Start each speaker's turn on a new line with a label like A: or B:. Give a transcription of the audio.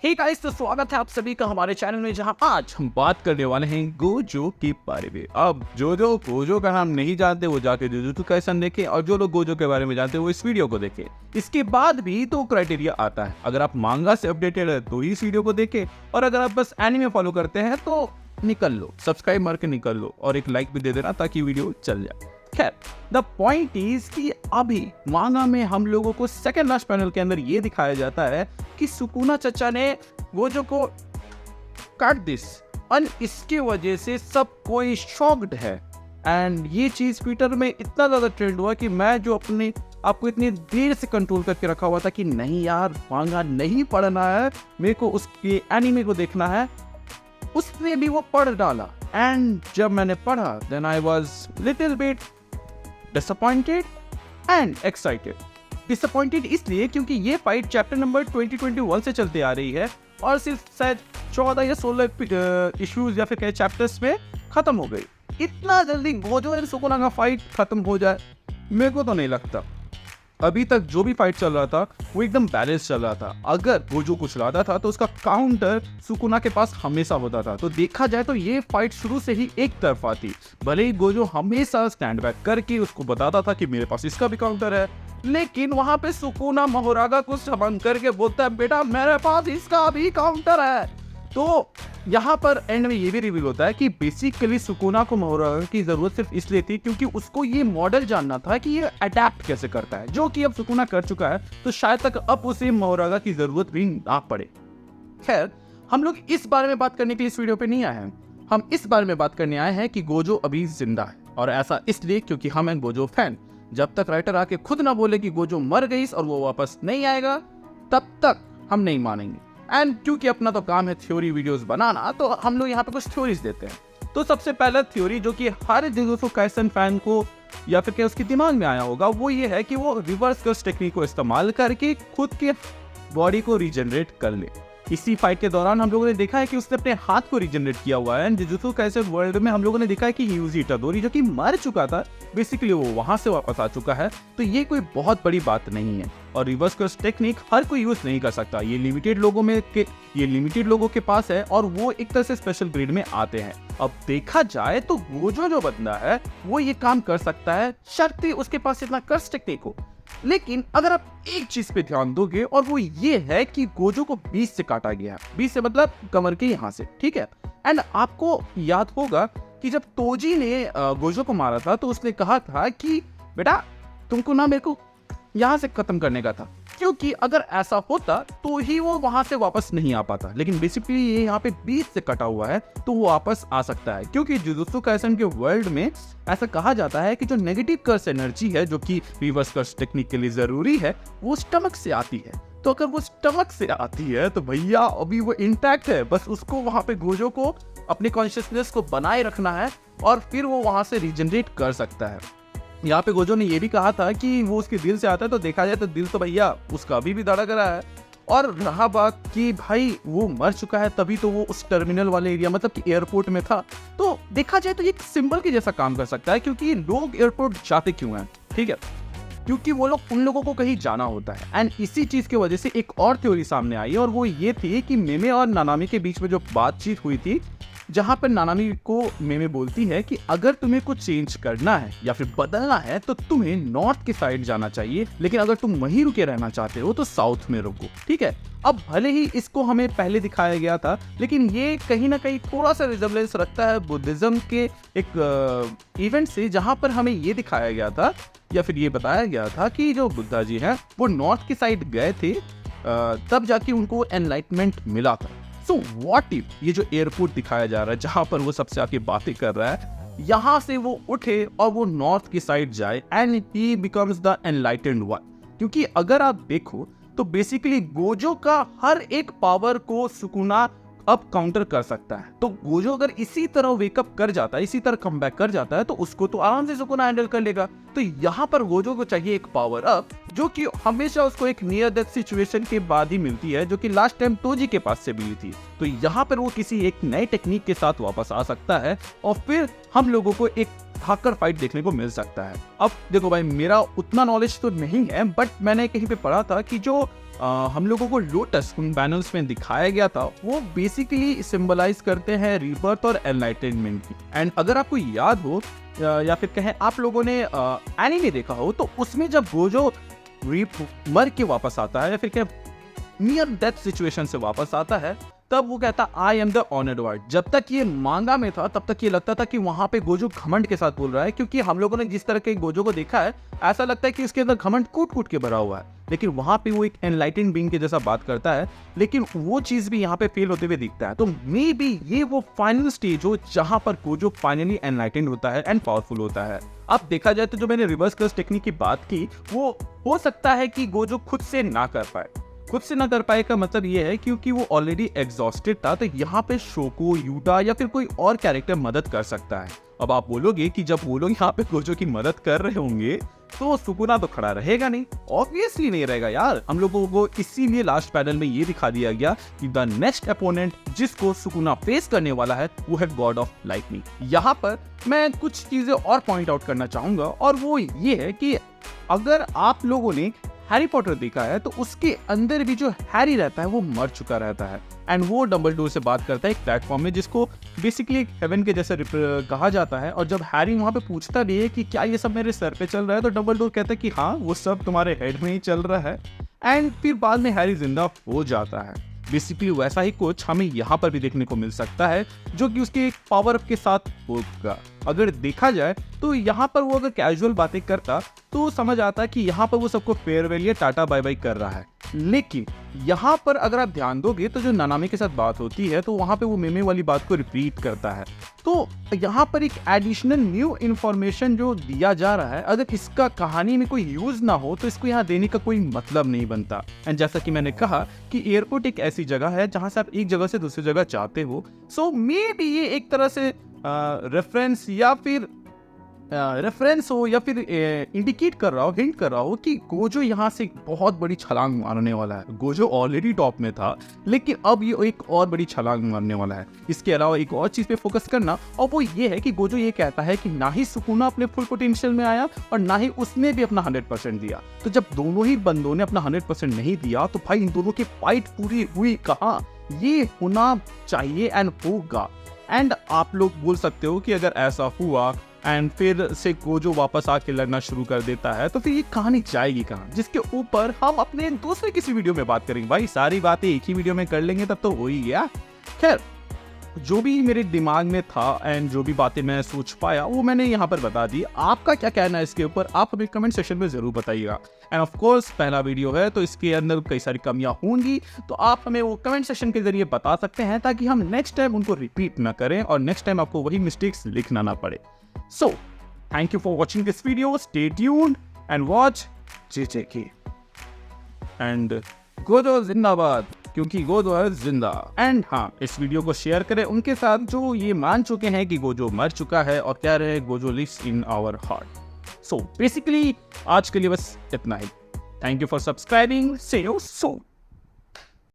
A: Hey guys, तो स्वागत है आप सभी का हमारे चैनल में, जहां आज हम बात करने वाले हैं गोजो के बारे में। अब जो लोग गोजो का नाम नहीं जानते वो जाके जुजुत्सु काइसन देखें, और जो लोग गोजो के बारे में जानते हैं वो इस वीडियो को देखें। इसके बाद भी तो क्राइटेरिया आता है, अगर आप मांगा से अपडेटेड है तो इस वीडियो को देखें, और अगर आप बस एनीमे फॉलो करते हैं तो निकल लो, सब्सक्राइब मार के निकल लो और एक लाइक भी दे देना ताकि वीडियो चल जाए। खैर, द पॉइंट इज कि अभी मांगा में हम लोगों को सेकंड लास्ट पैनल के अंदर ये दिखाया जाता है कि सुकुना चचा ने गोजो को काट दिस, और इसके वजह से सब कोई शॉक्ड है। एंड ये चीज ट्विटर में इतना ज्यादा ट्रेंड हुआ कि मैं जो अपने आपको इतनी देर से कंट्रोल करके रखा हुआ था कि नहीं यार मांगा नहीं पढ़ना है, मेरे को उसके एनीमे को देखना है, उसने भी वो पढ़ डाला। एंड जब मैंने पढ़ा then I was little bit disappointed and excited. Disappointed इसलिए क्योंकि ये फाइट चैप्टर नंबर 2021 से चलते आ रही है और सिर्फ शायद 14 या 16 इश्यूज या फिर कई चैप्टर्स में खत्म हो गई। इतना जल्दी गोजो एंड सुकुना का फाइट खत्म हो जाए मेरे को तो नहीं लगता। अभी तक जो भी फाइट चल रहा था वो एकदम बैलेंस चल रहा था। अगर गोजो कुछ लाता था तो उसका काउंटर सुकुना के पास हमेशा होता था। तो देखा जाए तो ये फाइट शुरू से ही एक तरफा थी। भले ही गोजो हमेशा स्टैंड बैक करके उसको बताता था कि मेरे पास इसका भी काउंटर है, लेकिन वहां पे सुकुना मोहरागा को समन करके बोलता है बेटा मेरे पास इसका भी काउंटर है। तो यहाँ पर एंड में ये भी रिवील होता है कि बेसिकली सुकुना को मोहरागा की जरूरत सिर्फ इसलिए थी क्योंकि उसको ये मॉडल जानना था कि ये अडेप्ट कैसे करता है, जो कि अब सुकुना कर चुका है। तो शायद तक अब उसे मोहरागा की जरूरत भी ना पड़े। खैर, हम लोग इस बारे में बात करने के लिए इस वीडियो पे नहीं आए हैं। हम इस बारे में बात करने आए हैं कि गोजो अभी जिंदा है, और ऐसा इसलिए क्योंकि हम हैं गोजो फैन। जब तक राइटर आके खुद ना बोले कि गोजो मर गई और वो वापस नहीं आएगा, तब तक हम नहीं मानेंगे। एंड क्योंकि अपना तो काम है थ्योरी वीडियोस बनाना, तो हम लोग यहाँ पे कुछ थ्योरीज देते हैं। तो सबसे पहला थ्योरी जो कि हर जुजुत्सु काइसन फैन को या फिर क्या उसके दिमाग में आया होगा, वो ये है कि वो रिवर्स कर्स टेक्निक को इस्तेमाल करके खुद के बॉडी को रीजनरेट कर ले। इसी फाइट के दौरान हम लोगों ने देखा है कि उसने अपने हाथ को रीजनरेट किया हुआ है। जुजुत्सु काइसन वर्ल्ड में हम लोगों ने देखा है कि यूजी इटादोरी जो कि मर चुका था, बेसिकली वो वहां से वापस आ चुका है। तो ये कोई बहुत बड़ी बात नहीं है, और रिवर्स कर्स टेक्निक हर कोई यूज नहीं कर सकता। ये लिमिटेड लोगों के पास है, और वो एक तरह से स्पेशल ग्रेड में आते हैं। अब देखा जाए तो गोजो जो बंदा है वो ये काम कर सकता है, शर्ते उसके पास इतना कर्स टेक्निक हो। लेकिन अगर आप एक चीज पे ध्यान दोगे, और वो ये है कि गोजो को 20 से काटा गया है। 20 से मतलब कमर के यहाँ से, ठीक है। एंड आपको याद होगा कि जब तोजी ने गोजो को मारा था तो उसने कहा था कि बेटा तुमको ना मेरे को यहाँ से खत्म करने का था, क्योंकि अगर ऐसा होता तो ही वो वहां से वापस नहीं आ पाता। लेकिन बेसिकली ये यहाँ पे 20 से कटा हुआ है तो वो वापस आ सकता है, क्योंकि जुजुत्सु काइसन के वर्ल्ड में ऐसा कहा जाता है कि जो नेगेटिव कर्स एनर्जी है, जो कि रिवर्स कर्स टेक्निक के लिए जरूरी है, वो स्टमक से आती है। तो अगर वो स्टमक से आती है तो भैया अभी वो इंटैक्ट है, बस उसको वहां पे गोजो को अपने कॉन्शियसनेस को बनाए रखना है और फिर वो वहां से रीजनरेट कर सकता है। यहाँ पे गोजो ने ये भी कहा था कि वो उसके दिल से आता है, तो देखा जाए तो दिल तो भैया उसका अभी भी धड़क रहा है। और रहा बात कि भाई वो मर चुका है, तभी तो वो उस टर्मिनल वाले एरिया मतलब कि एयरपोर्ट में था। तो देखा जाए तो ये एक सिंबल के जैसा काम कर सकता है, क्योंकि लोग एयरपोर्ट जाते क्यों हैं, ठीक है, क्योंकि वो लोग उन लोगों को कहीं जाना होता है। एंड इसी चीज की वजह से एक और थ्योरी सामने आई, और वो ये थी कि मेमे और नानामी के बीच में जो बातचीत हुई थी, जहां पर नानामी को मेमे बोलती है कि अगर तुम्हें कुछ चेंज करना है या फिर बदलना है तो तुम्हें नॉर्थ की साइड जाना चाहिए, लेकिन अगर तुम वहीं रुके रहना चाहते हो तो साउथ में रुको, ठीक है। अब भले ही इसको हमें पहले दिखाया गया था, लेकिन ये कहीं ना कहीं थोड़ा सा रिजेम्बलेंस रखता है बुद्धिज्म के एक इवेंट से, जहां पर हमें ये दिखाया गया था या फिर ये बताया गया था कि जो बुद्धा जी हैं वो नॉर्थ की साइड गए थे, तब जाके उनको एनलाइटमेंट मिला था। सो व्हाट इफ ये जो एयरपोर्ट दिखाया जा रहा है जहां पर वो सबसे आके बातें कर रहा है, यहाँ से वो उठे और वो नॉर्थ की साइड जाए and he becomes the enlightened one. क्योंकि अगर आप देखो तो बेसिकली गोजो का हर एक पावर को सुकुना अब काउंटर कर सकता है। तो गोजो अगर इसी तरह वेकअप कर जाता है, इसी तरह कम बैक कर जाता है, तो उसको तो आराम से सुकुना हैंडल कर लेगा। तो यहाँ पर गोजो को चाहिए एक पावर अप, जो कि हमेशा उसको एक नियर डेथ सिचुएशन के बाद ही मिलती है, जो कि लास्ट टाइम तोजी के पास से मिली थी। तो यहाँ पर वो किसी एक नए टेक्निक के साथ वापस आ सकता है, और फिर हम लोगों को एक हाकर फाइट देखने को मिल सकता है। अब देखो भाई, मेरा उतना नॉलेज तो नहीं है, बट मैंने कहीं पे पढ़ा था कि जो हम लोगों को लोटस उन पैनल्स में दिखाया गया था, वो बेसिकली सिंबलाइज करते हैं रीबर्थ और एनलाइटनमेंट की। एंड अगर आपको याद हो या फिर कहें आप लोगों ने एनीमे देखा हो, तो उसमें जब गोजो मर के वापस आता है या फिर क्या नियर डेथ सिचुएशन से वापस आता है, तब वो कहता I am the honoured one. जब तक ये मांगा में था तब तक ये लगता था कि वहां पे गोजो घमंड के साथ बोल रहा है, क्योंकि हम लोगों ने जिस तरह के गोजो को देखा है ऐसा लगता है कि इसके अंदर घमंड कूट कूट के भरा हुआ है, लेकिन वहां पे वो एक एनलाइटेंड बीइंग के जैसा बात करता है, लेकिन वो चीज भी यहाँ पे फेल होते हुए दिखता है। तो मे बी ये वो फाइनल स्टेज हो जहां पर गोजो फाइनली एनलाइटेंड होता है एंड पावरफुल होता है। अब देखा जाए तो जो मैंने रिवर्स कर्स टेक्निक की बात की, वो हो सकता है कि गोजो खुद से ना कर पाए। खुद से ना कर पाए का मतलब ये है क्योंकि वो ऑलरेडी एग्जॉस्टेड था, तो यहाँ पे शोको, यूटा या फिर कोई और कैरेक्टर मदद कर सकता है। अब आप बोलोगे कि जब वो लोग यहाँ पे गोजो की मदद कर रहे होंगे तो सुकुना तो खड़ा रहेगा नहीं, ऑब्वियसली नहीं रहेगा यार। हम लोगों को इसीलिए लास्ट पैनल में ये दिखा दिया गया कि द नेक्स्ट अपोनेंट जिसको सुकुना फेस करने वाला है वो है गॉड ऑफ लाइटनिंग। यहाँ पर मैं कुछ चीजें और पॉइंट आउट करना चाहूंगा, और वो ये है कि अगर आप लोगों ने हैरी पॉटर देखा है तो उसके अंदर भी जो हैरी रहता है वो मर चुका रहता है, एंड वो डंबलडोर से बात करता है एक प्लेटफॉर्म में जिसको बेसिकली एक हेवन के जैसे कहा जाता है। और जब हैरी वहां पे पूछता भी है कि क्या ये सब मेरे सर पे चल रहा है, तो डंबलडोर कहता है कि हाँ वो सब तुम्हारे हेड में ही चल रहा है, एंड फिर बाद में हैरी जिंदा हो जाता है। बेसिकली वैसा ही कुछ हमें यहाँ पर भी देखने को मिल सकता है, जो कि उसके एक पावर अप के साथ होगा। अगर देखा जाए तो यहाँ पर वो अगर कैजुअल बातें करता तो समझ आता कि यहाँ पर वो सबको फेयरवेल या टाटा बाय बाय कर रहा है, लेकिन यहाँ पर अगर आप ध्यान दोगे तो जो नानामी के साथ बात होती है तो वहाँ पे वो मेमे वाली बात को रिपीट करता है। तो यहाँ पर एक एडिशनल न्यू इन्फॉर्मेशन जो दिया जा रहा है, अगर इसका कहानी में कोई यूज ना हो तो इसको यहाँ देने का कोई मतलब नहीं बनता। एंड जैसा कि मैंने कहा कि एयरपोर्ट एक ऐसी जगह है जहाँ से आप एक जगह से दूसरी जगह जाते हो, सो मे बी ये एक तरह से रेफरेंस हो या फिर इंडिकेट कर रहा हो, हिंट कर रहा हो कि गोजो यहाँ से एक बहुत बड़ी छलांग मारने वाला है। गोजो ऑलरेडी टॉप में था, लेकिन अब ये एक और बड़ी छलांग मारने वाला है। इसके अलावा एक और चीज पे फोकस करना, और वो ये है कि गोजो ये कहता है कि ना ही सुकुना अपने फुल पोटेंशियल में आया और ना ही उसने भी अपना 100% दिया। तो जब दोनों ही बंदों ने अपना 100% नहीं दिया तो भाई इन दोनों की फाइट पूरी हुई कहाँ? ये होना चाहिए एंड होगा। एंड आप लोग बोल सकते हो कि अगर ऐसा हुआ एंड फिर से गोजो वापस आके लड़ना शुरू कर देता है तो फिर ये कहानी जाएगी कहाँ, जिसके ऊपर हम अपने दूसरे किसी वीडियो में बात करेंगे। भाई सारी बातें एक ही वीडियो में कर लेंगे तब तो हो ही गया। खैर, जो भी मेरे दिमाग में था एंड जो भी बातें मैं सोच पाया वो मैंने यहाँ पर बता दी। आपका क्या कहना है इसके ऊपर, आप हमें कमेंट सेक्शन में जरूर बताइएगा। एंड ऑफ कोर्स पहला वीडियो है तो इसके अंदर कई सारी कमियां होंगी, तो आप हमें वो कमेंट सेक्शन के जरिए बता सकते हैं ताकि हम नेक्स्ट टाइम उनको रिपीट ना करें और नेक्स्ट टाइम आपको वही मिस्टेक्स लिखना ना पड़े। So, thank you for watching this video. Stay tuned and watch JJK. And Gojo जिंदाबाद, क्योंकि गोजो है जिंदा। एंड हाँ, इस वीडियो को शेयर करें उनके साथ जो ये मान चुके हैं कि गोजो मर चुका है और कह रहे हैं Gojo lives in our heart. So basically आज के लिए बस इतना ही। Thank you for subscribing. See you soon.